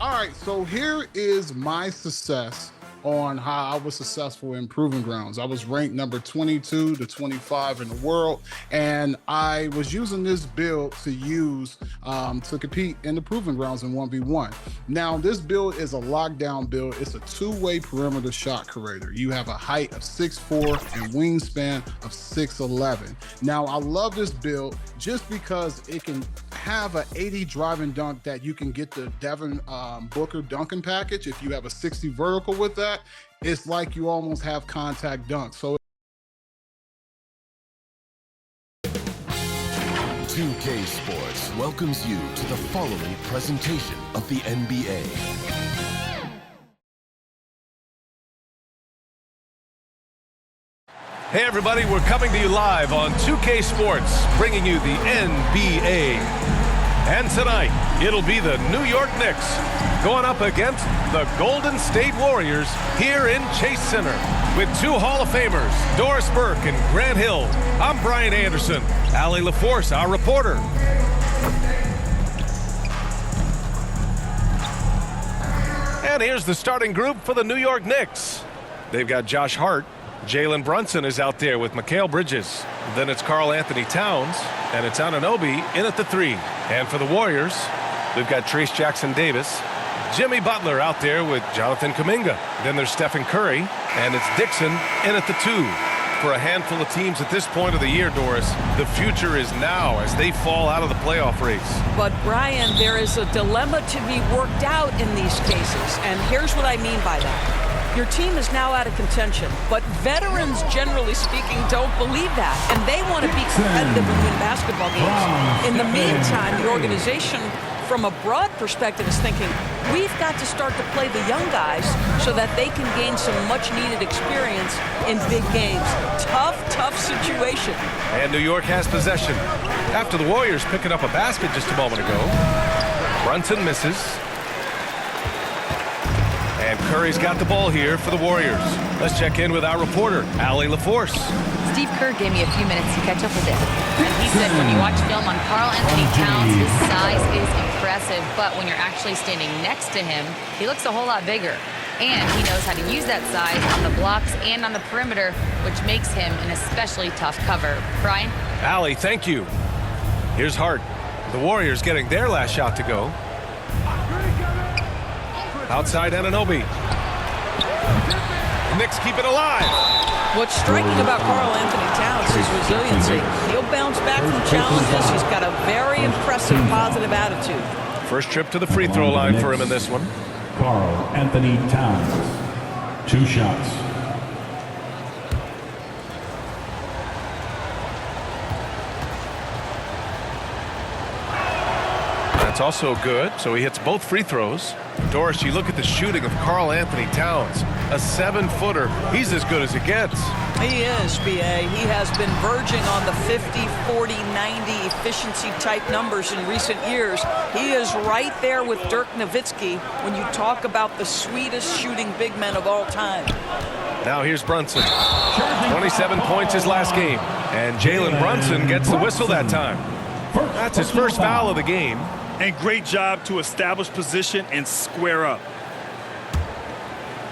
All right, so here is my success on how I was successful in Proving Grounds. I was ranked number 22 to 25 in the world, and I was using this build to use to compete in the Proving Grounds in 1v1. Now, this build is a lockdown build. It's a two-way perimeter shot creator. You have a height of 6'4" and wingspan of 6'11". Now, I love this build just because it can have an 80 drive and dunk that you can get the Devin Booker dunking package. If you have a 60 vertical with that, it's like you almost have contact dunk. So 2K Sports welcomes you to the following presentation of the NBA. Hey everybody, we're coming to you live on 2K Sports, bringing you the NBA. And tonight, it'll be the New York Knicks going up against the Golden State Warriors here in Chase Center. With two Hall of Famers, Doris Burke and Grant Hill, I'm Brian Anderson. Allie LaForce, our reporter. And here's the starting group for the New York Knicks. They've got Josh Hart. Jalen Brunson is out there with Mikal Bridges. Then it's Karl Anthony Towns, and it's Anunoby in at the 3. And for the Warriors, we've got Trace Jackson Davis, Jimmy Butler out there with Jonathan Kuminga. Then there's Stephen Curry, and it's Dixon in at the 2. For a handful of teams at this point of the year, Doris, the future is now as they fall out of the playoff race. But Brian, there is a dilemma to be worked out in these cases, and here's what I mean by that. Your team is now out of contention, but veterans, generally speaking, don't believe that, and they want to be competitive and win basketball games. In the meantime, the organization, from a broad perspective, is thinking, we've got to start to play the young guys so that they can gain some much-needed experience in big games. Tough, tough situation. And New York has possession. After the Warriors picking up a basket just a moment ago, Brunson misses. And Curry's got the ball here for the Warriors. Let's check in with our reporter, Allie LaForce. Steve Kerr gave me a few minutes to catch up with him. And he said when you watch film on Karl Anthony Towns, his size is impressive, but when you're actually standing next to him, he looks a whole lot bigger. And he knows how to use that size on the blocks and on the perimeter, which makes him an especially tough cover. Brian? Allie, thank you. Here's Hart. The Warriors getting their last shot to go. Outside Anunoby. The Knicks keep it alive. What's striking about Karl Anthony Towns is resiliency. He'll bounce back from challenges. He's got a very impressive positive attitude. First trip to the free throw line for him in this one. Karl Anthony Towns, 2 shots. That's also good, so he hits both free throws. Doris, you look at the shooting of Karl Anthony Towns, a 7-footer. He's as good as it gets. He is, B.A. He has been verging on the 50, 40, 90 efficiency type numbers in recent years. He is right there with Dirk Nowitzki when you talk about the sweetest shooting big men of all time. Now here's Brunson. 27 points his last game, and Jalen Brunson gets the whistle that time. That's his first foul of the game. And great job to establish position and square up.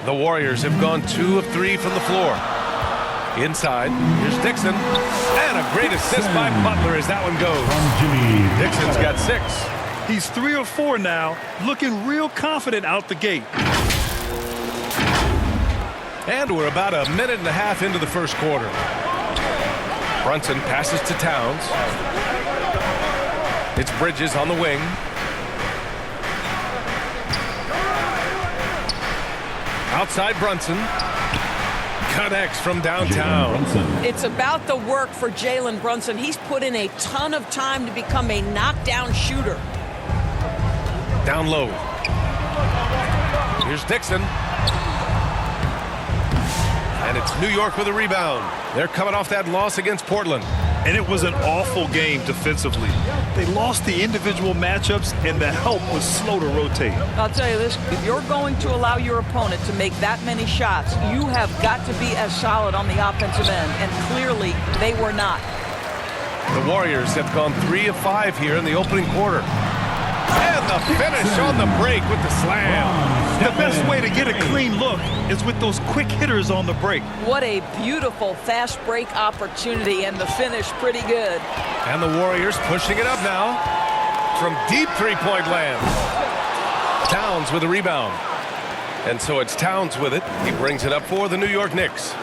The Warriors have gone 2 of 3 from the floor. Inside, here's Dixon. And a great assist by Butler as that one goes. Dixon's got 6. He's 3 of 4 now, looking real confident out the gate. And we're about a minute and a half into the first quarter. Brunson passes to Towns. It's Bridges on the wing. Outside Brunson. Connects from downtown. It's about the work for Jalen Brunson. He's put in a ton of time to become a knockdown shooter. Down low. Here's Dixon. And it's New York with a rebound. They're coming off that loss against Portland. And it was an awful game defensively. They lost the individual matchups, and the help was slow to rotate. I'll tell you this, if you're going to allow your opponent to make that many shots, you have got to be as solid on the offensive end, and clearly they were not. The Warriors have gone 3 of 5 here in the opening quarter. And the finish on the break with the slam. The best way to get a clean look is with those quick hitters on the break. What a beautiful fast break opportunity, and the finish pretty good. And the Warriors pushing it up now from deep three-point land. Towns with a rebound. And so it's Towns with it. He brings it up for the New York Knicks.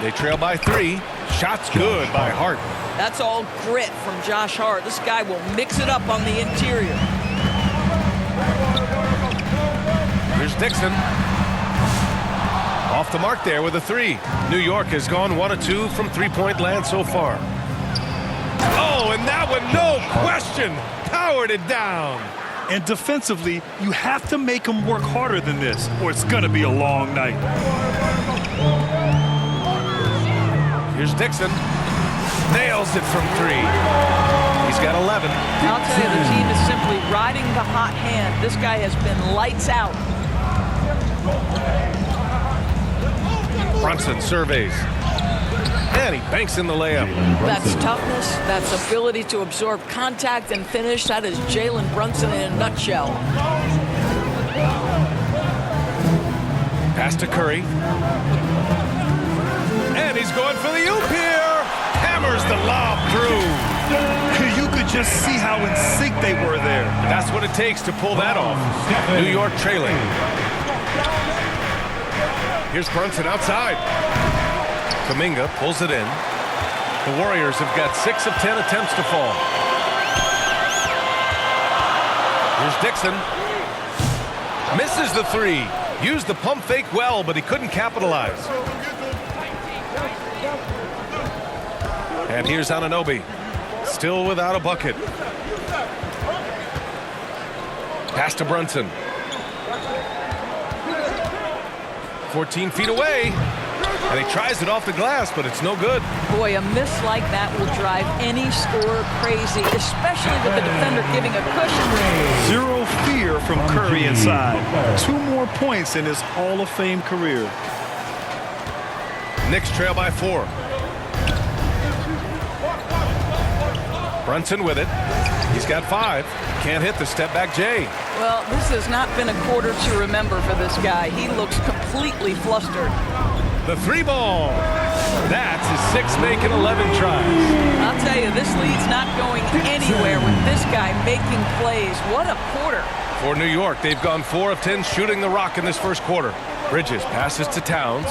They trail by 3. Shots good by Hart. That's all grit from Josh Hart. This guy will mix it up on the interior. Here's Dixon. Off the mark there with a 3. New York has gone 1 of 2 from three-point land so far. Oh, and that one, no question, powered it down. And defensively, you have to make them work harder than this, or it's going to be a long night. Here's Dixon. Nails it from 3. He's got 11. I'll tell you, the team is simply riding the hot hand. This guy has been lights out. Brunson surveys. And he banks in the layup. That's toughness. That's ability to absorb contact and finish. That is Jalen Brunson in a nutshell. Pass to Curry. And he's going for the oop here. Hammers the lob through. You could just see how in sync they were there. That's what it takes to pull that off. New York trailing. Here's Brunson outside. Kuminga pulls it in. The Warriors have got 6 of 10 attempts to fall. Here's Dixon. Misses the 3. Used the pump fake well, but he couldn't capitalize. And here's Anunoby. Still without a bucket. Pass to Brunson. 14 feet away. And he tries it off the glass, but it's no good. Boy, a miss like that will drive any scorer crazy, especially with the defender giving a cushion. Zero fear from Curry inside. 2 more points in his Hall of Fame career. Knicks trail by 4. Brunson with it. He's got 5. Can't hit the step back J. Well, this has not been a quarter to remember for this guy. He looks completely flustered. The 3 ball. That's his 6th make in 11 tries. I'll tell you, this lead's not going anywhere with this guy making plays. What a quarter. For New York, they've gone 4 of 10 shooting the rock in this first quarter. Bridges passes to Towns.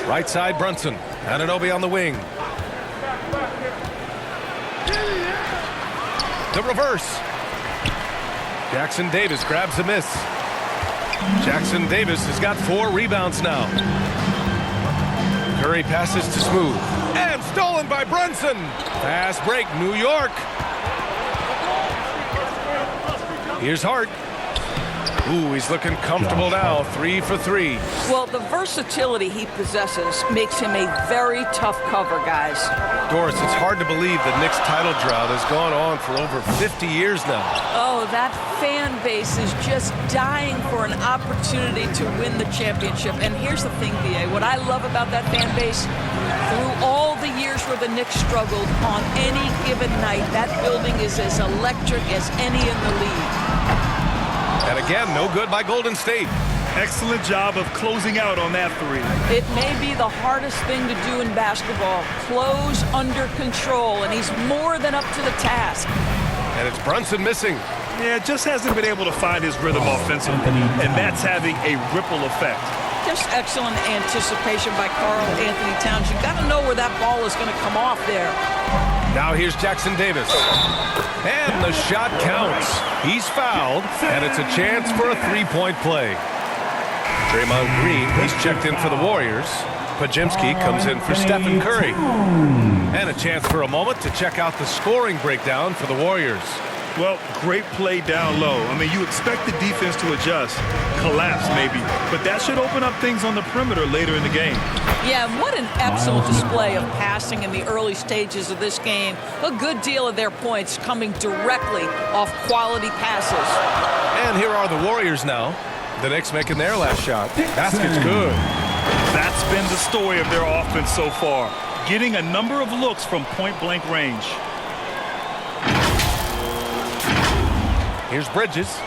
Right side, Brunson. Anunoby on the wing. The reverse. Jackson Davis grabs a miss. Jackson Davis has got 4 rebounds now. Curry passes to Smooth. And stolen by Brunson. Fast break, New York. Here's Hart. Ooh, he's looking comfortable now. 3 for 3. Well, the versatility he possesses makes him a very tough cover, guys. Doris, it's hard to believe the Knicks title drought has gone on for over 50 years now. Oh, that fan base is just dying for an opportunity to win the championship. And here's the thing, B.A. What I love about that fan base, through all the years where the Knicks struggled, on any given night, that building is as electric as any in the league. And again, no good by Golden State. Excellent job of closing out on that 3. It may be the hardest thing to do in basketball. Close under control, and he's more than up to the task. And it's Brunson missing. Yeah, just hasn't been able to find his rhythm offensively, and that's having a ripple effect. Just excellent anticipation by Karl Anthony Towns. You got to know where that ball is going to come off there. Now here's Jackson Davis. And the shot counts. He's fouled, and it's a chance for a 3-point play. Draymond Green, he's checked in for the Warriors. Pajimski comes in for Stephen Curry. And a chance for a moment to check out the scoring breakdown for the Warriors. Well, great play down low. I mean, you expect the defense to adjust, collapse maybe, but that should open up things on the perimeter later in the game. Yeah, what an excellent display of passing in the early stages of this game. A good deal of their points coming directly off quality passes. And here are the Warriors now. The Knicks making their last shot. Basket's good. That's been the story of their offense so far, getting a number of looks from point-blank range. Here's Bridges.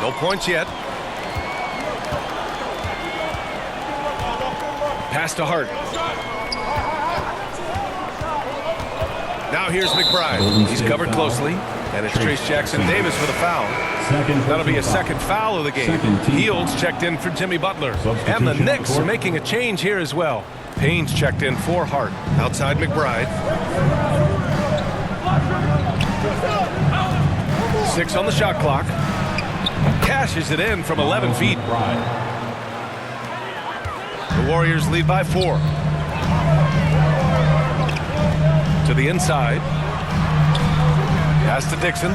No points yet. Pass to Hart. Now here's McBride. He's covered closely. And it's Trace Jackson-Davis for the foul. That'll be a second foul of the game. Fields checked in for Jimmy Butler. And the Knicks are making a change here as well. Payne's checked in for Hart. Outside McBride. 6 on the shot clock. Cashes it in from 11 feet. The Warriors lead by 4. To the inside. Pass to Dixon.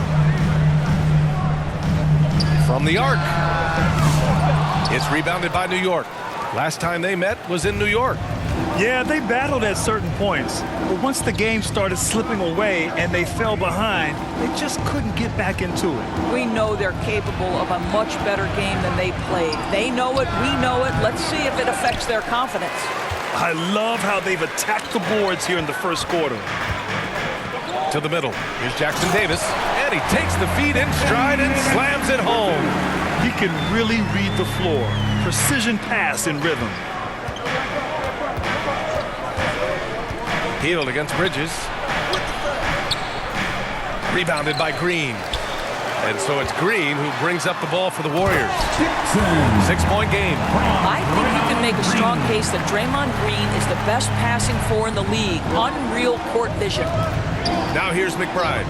From the arc. It's rebounded by New York. Last time they met was in New York. Yeah, they battled at certain points. But once the game started slipping away and they fell behind, they just couldn't get back into it. We know they're capable of a much better game than they played. They know it, we know it. Let's see if it affects their confidence. I love how they've attacked the boards here in the first quarter. To the middle. Here's Jackson-Davis. And he takes the feed in stride and slams it home. He can really read the floor. Precision pass in rhythm. Healed against Bridges. Rebounded by Green. And so it's Green who brings up the ball for the Warriors. 6-point game. I think you can make a strong case that Draymond Green is the best passing four in the league. Unreal court vision. Now here's McBride.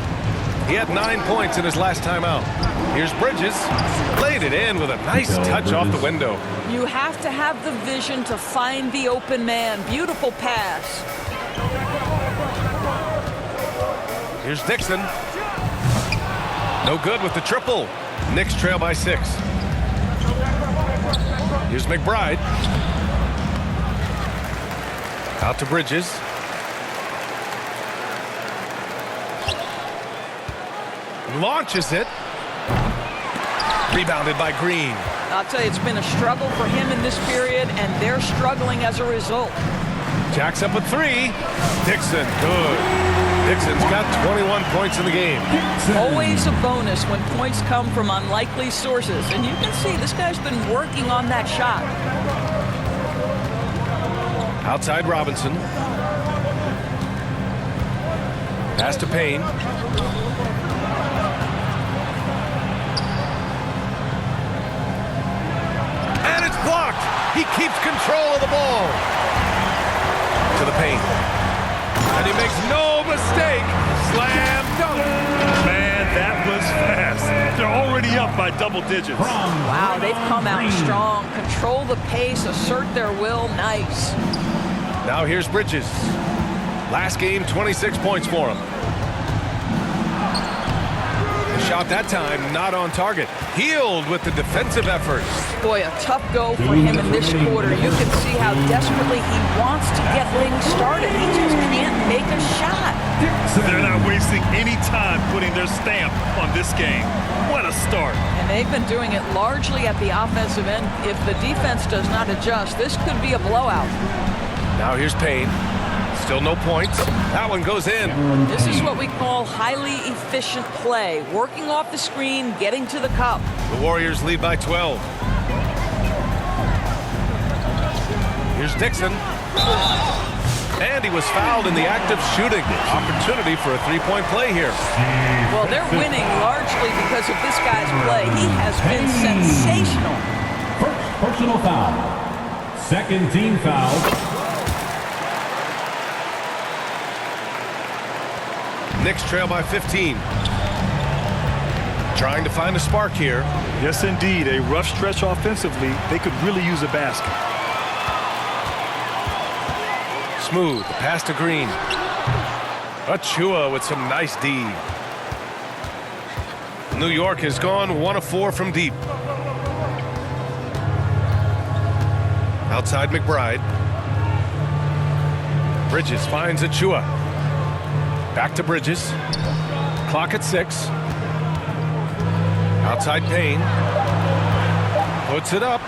He had 9 points in his last time out. Here's Bridges. Laid it in with a nice touch off the window. You have to have the vision to find the open man. Beautiful pass. Here's Dixon. No good with the triple. Knicks trail by 6. Here's McBride. Out to Bridges. Launches it. Rebounded by Green. I'll tell you, it's been a struggle for him in this period, and they're struggling as a result. Jacks up with 3. Dixon, good. Dixon's got 21 points in the game. Always a bonus when points come from unlikely sources. And you can see this guy's been working on that shot. Outside Robinson. Pass to Payne. And it's blocked. He keeps control of the ball. To the paint. And he makes no mistake. Slam dunk. Man, that was fast. They're already up by double digits. Wow, they've come out strong. Control the pace, assert their will. Nice. Now here's Bridges. Last game, 26 points for him. The shot that time, not on target. Healed with the defensive effort. Boy, a tough go for him in this quarter. You can see how desperately he wants to get things started. He just can't make a shot. They're not wasting any time putting their stamp on this game. What a start. And they've been doing it largely at the offensive end. If the defense does not adjust, this could be a blowout. Now here's Payne. Still no points. That one goes in. This is what we call highly efficient play. Working off the screen, getting to the cup. The Warriors lead by 12. Here's Dixon. And he was fouled in the act of shooting. Opportunity for a 3-point play here. Well, they're winning largely because of this guy's play. He has been sensational. First personal foul. Second team foul. Knicks trail by 15. Trying to find a spark here. Yes, indeed. A rough stretch offensively. They could really use a basket. Smooth. The pass to Green. Achua with some nice D. New York has gone 1 of 4 from deep. Outside McBride. Bridges finds Achua. Back to Bridges. Clock at 6. Outside Payne. Puts it up.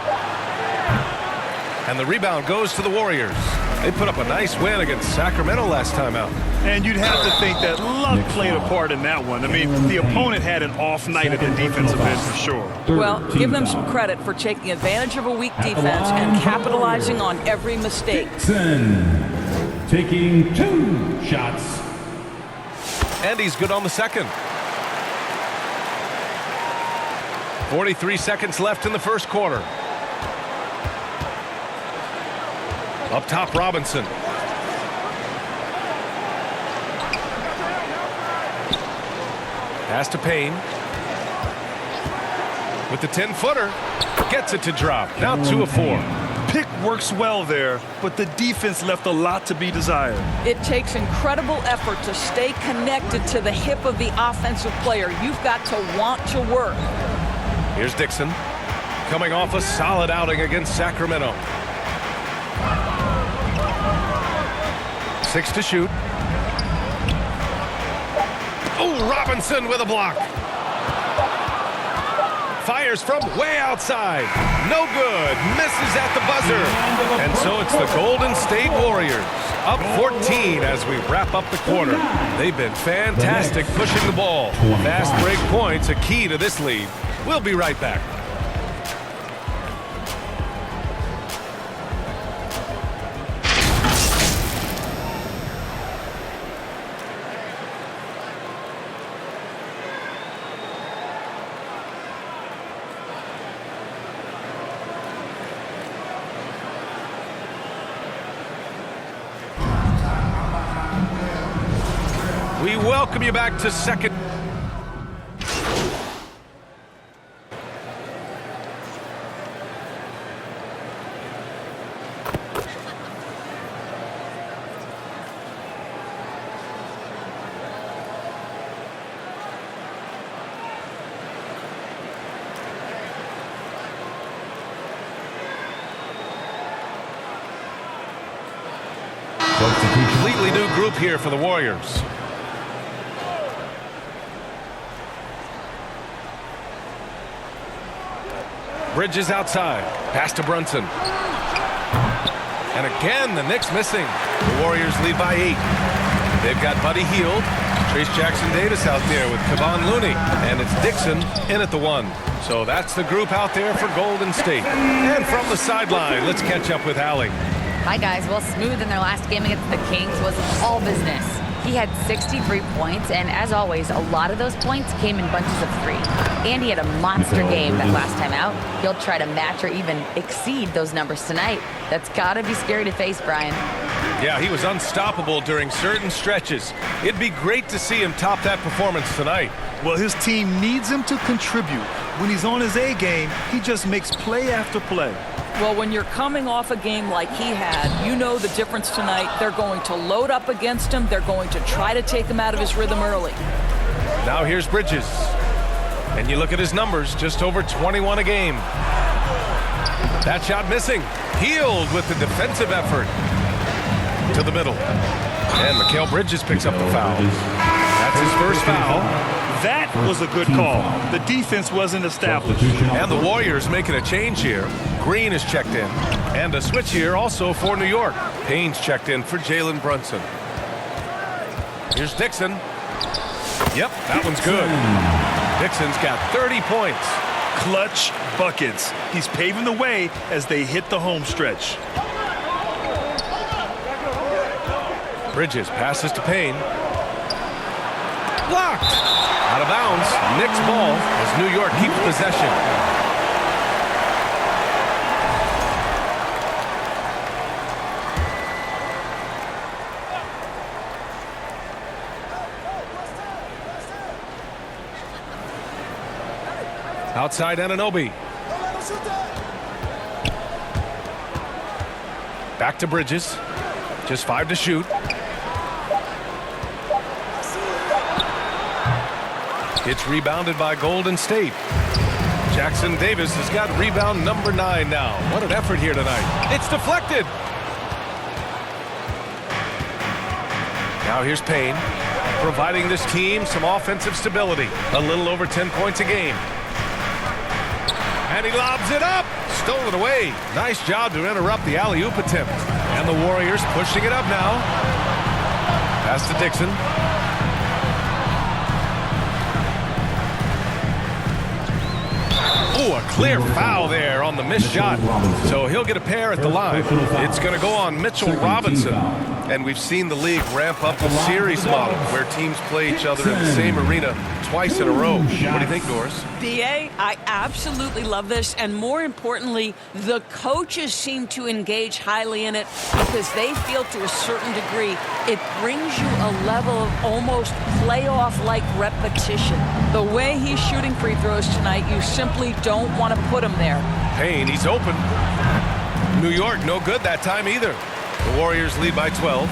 And the rebound goes to the Warriors. They put up a nice win against Sacramento last time out. And you'd have to think that luck played a part in that one. I mean, the opponent had an off night at the defensive end for sure. Well, give them some credit for taking advantage of a weak defense and capitalizing on every mistake. Dixon taking 2 shots. And he's good on the second. 43 seconds left in the first quarter. Up top, Robinson. Pass to Payne. With the 10-footer. Gets it to drop. Now 2 of 4. Pick works well there, but the defense left a lot to be desired. It takes incredible effort to stay connected to the hip of the offensive player. You've got to want to work. Here's Dixon. Coming off a solid outing against Sacramento. 6 to shoot. Oh, Robinson with a block. Fires from way outside. No good. Misses at the buzzer. And so it's the Golden State Warriors up 14 as we wrap up the quarter. They've been fantastic pushing the ball. Fast break points, a key to this lead. We'll be right back. We welcome you back to second. Completely new group here for the Warriors. Bridges outside. Pass to Brunson. And again, the Knicks missing. The Warriors lead by 8. They've got Buddy Hield, Trace Jackson-Davis out there with Kevon Looney. And it's Dixon in at the 1. So that's the group out there for Golden State. And from the sideline, let's catch up with Allie. Hi, guys. Well, Smooth in their last game against the Kings was all business. He had 63 points, and as always, a lot of those points came in bunches of 3. And he had a monster game that last time out. He'll try to match or even exceed those numbers tonight. That's got to be scary to face, Brian. Yeah, he was unstoppable during certain stretches. It'd be great to see him top that performance tonight. Well, his team needs him to contribute. When he's on his A game, he just makes play after play. Well, when you're coming off a game like he had, you know the difference tonight. They're going to load up against him. They're going to try to take him out of his rhythm early. Now here's Bridges. And you look at his numbers, just over 21 a game. That shot missing. Hield with the defensive effort. To the middle. And Mikal Bridges picks up the foul. That's his first foul. That was a good call. The defense wasn't established. And the Warriors making a change here. Green is checked in. And a switch here also for New York. Payne's checked in for Jalen Brunson. Here's Dixon. Yep, that one's good. Dixon's got 30 points. Clutch buckets. He's paving the way as they hit the home stretch. Bridges passes to Payne. Blocked. Out of bounds. Knicks ball as New York keeps possession. Outside Anunoby. Back to Bridges. Just 5 to shoot. It's rebounded by Golden State. Jackson-Davis has got rebound number 9 now. What an effort here tonight. It's deflected. Now here's Payne, providing this team some offensive stability. A little over 10 points a game. And he lobs it up. Stolen away. Nice job to interrupt the alley-oop attempt. And the Warriors pushing it up now. Pass to Dixon. Oh, a clear foul there on the missed shot. So he'll get a pair at the line. It's going to go on Mitchell Robinson. And we've seen the league ramp up the series model where teams play each other in the same arena twice in a row. What do you think, Doris? BA, I absolutely love this, and more importantly, the coaches seem to engage highly in it because they feel to a certain degree it brings you a level of almost playoff-like repetition. The way he's shooting free throws tonight, you simply don't want to put him there. Payne, he's open. New York, no good that time either. The Warriors lead by 12.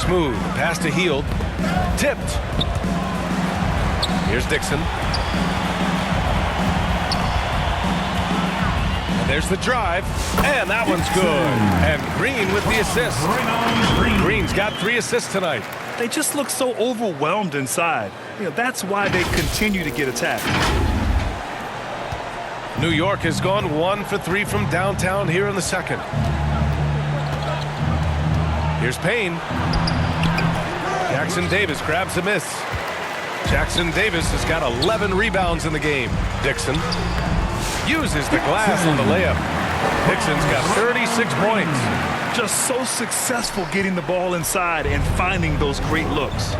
Smooth, pass to Hield. Tipped. Here's Dixon. And there's the drive. And that one's good. And Green with the assist. Green's got 3 assists tonight. They just look so overwhelmed inside. That's why they continue to get attacked. New York has gone 1 for 3 from downtown here in the second. Here's Payne. Jackson Davis grabs a miss. Jackson Davis has got 11 rebounds in the game. Dixon uses the glass on the layup. Dixon's got 36 points. Just so successful getting the ball inside and finding those great looks.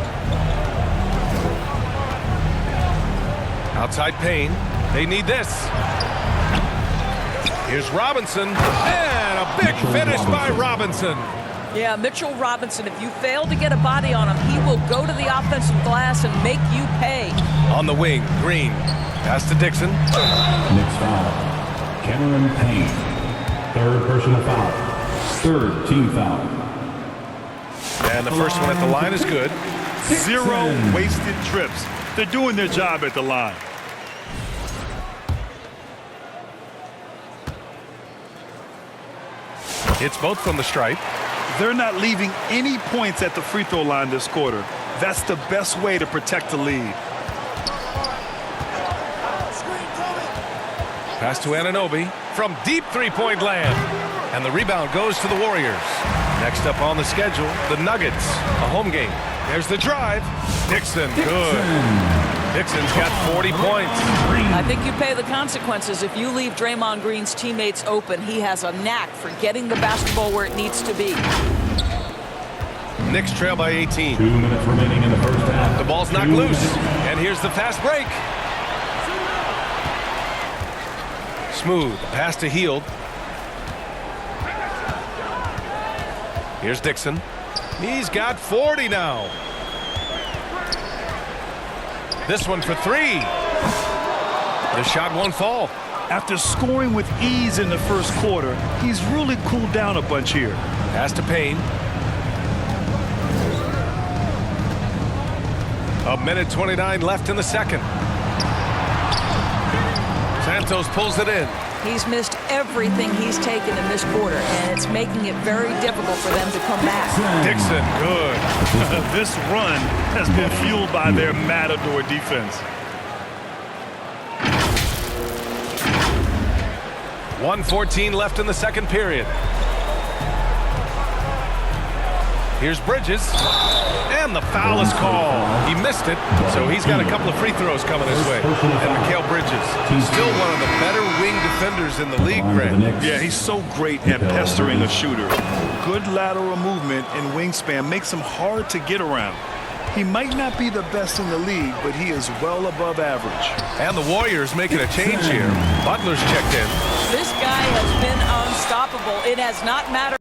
Outside Payne. They need this. Here's Robinson. And a big finish by Robinson. Yeah, Mitchell Robinson, if you fail to get a body on him, he will go to the offensive glass and make you pay. On the wing, Green. Pass to Dixon. Knicks foul. Cameron Payne. 3rd personal foul. 3rd team foul. And the first one at the line is good. 0 wasted trips. They're doing their job at the line. It's both from the stripe. They're not leaving any points at the free throw line this quarter. That's the best way to protect the lead. Pass to Anunoby from deep three-point land. And the rebound goes to the Warriors. Next up on the schedule, the Nuggets, a home game. There's the drive. Dixon, good. Dixon's got 40 points. I think you pay the consequences if you leave Draymond Green's teammates open. He has a knack for getting the basketball where it needs to be. Knicks trail by 18. 2 minutes remaining in the first half. The ball's knocked loose. And here's the fast break. Smooth, pass to Hield. Here's Dixon. He's got 40 now. This one for 3. The shot won't fall. After scoring with ease in the first quarter, he's really cooled down a bunch here. Pass to Payne. 1:29 left in the second. Santos pulls it in. He's missed everything he's taken in this quarter, and it's making it very difficult for them to come back. Dixon, good. This run has been fueled by their matador defense. 1:14 left in the second period. Here's Bridges. And the foul is called. He missed it, so he's got a couple of free throws coming his way. And Mikal Bridges, still one of the better wing defenders in the league, Grant. Yeah, he's so great at pestering a shooter. Good lateral movement and wingspan makes him hard to get around. He might not be the best in the league, but he is well above average. And the Warriors making a change here. Butler's checked in. This guy has been unstoppable. It has not mattered.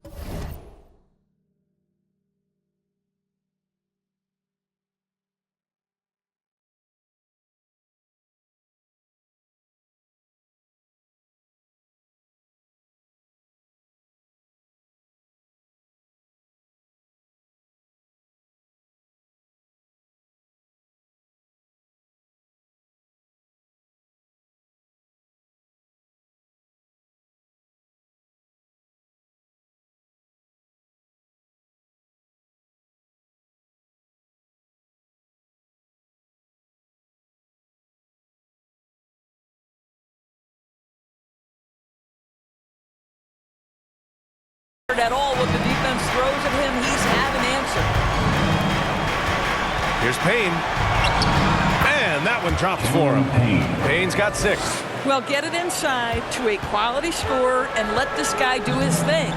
at all what the defense throws at him. He's had an answer. Here's Payne. And that one drops for him. Payne's got 6. Well, get it inside to a quality scorer and let this guy do his thing.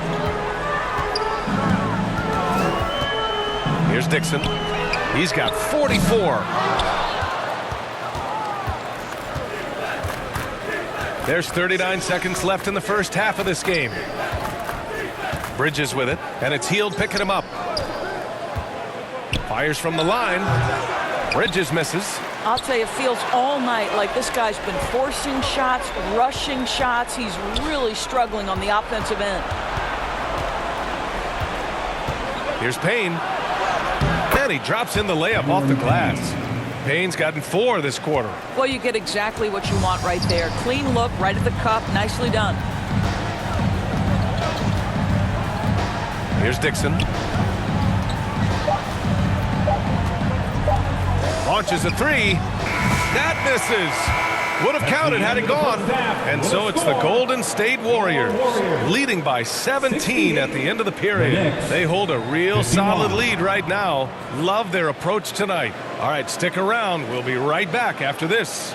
Here's Dixon. He's got 44. There's 39 seconds left in the first half of this game. Bridges with it, and it's Heald picking him up. Fires from the line. Bridges misses. I'll tell you, it feels all night like this guy's been forcing shots, rushing shots. He's really struggling on the offensive end. Here's Payne. And he drops in the layup off the glass. Payne's gotten 4 this quarter. Well, you get exactly what you want right there. Clean look, right at the cup. Nicely done. Here's Dixon. Launches a 3. That misses. Would have counted had it gone. And so it's the Golden State Warriors leading by 17 at the end of the period. They hold a real solid lead right now. Love their approach tonight. All right, stick around. We'll be right back after this.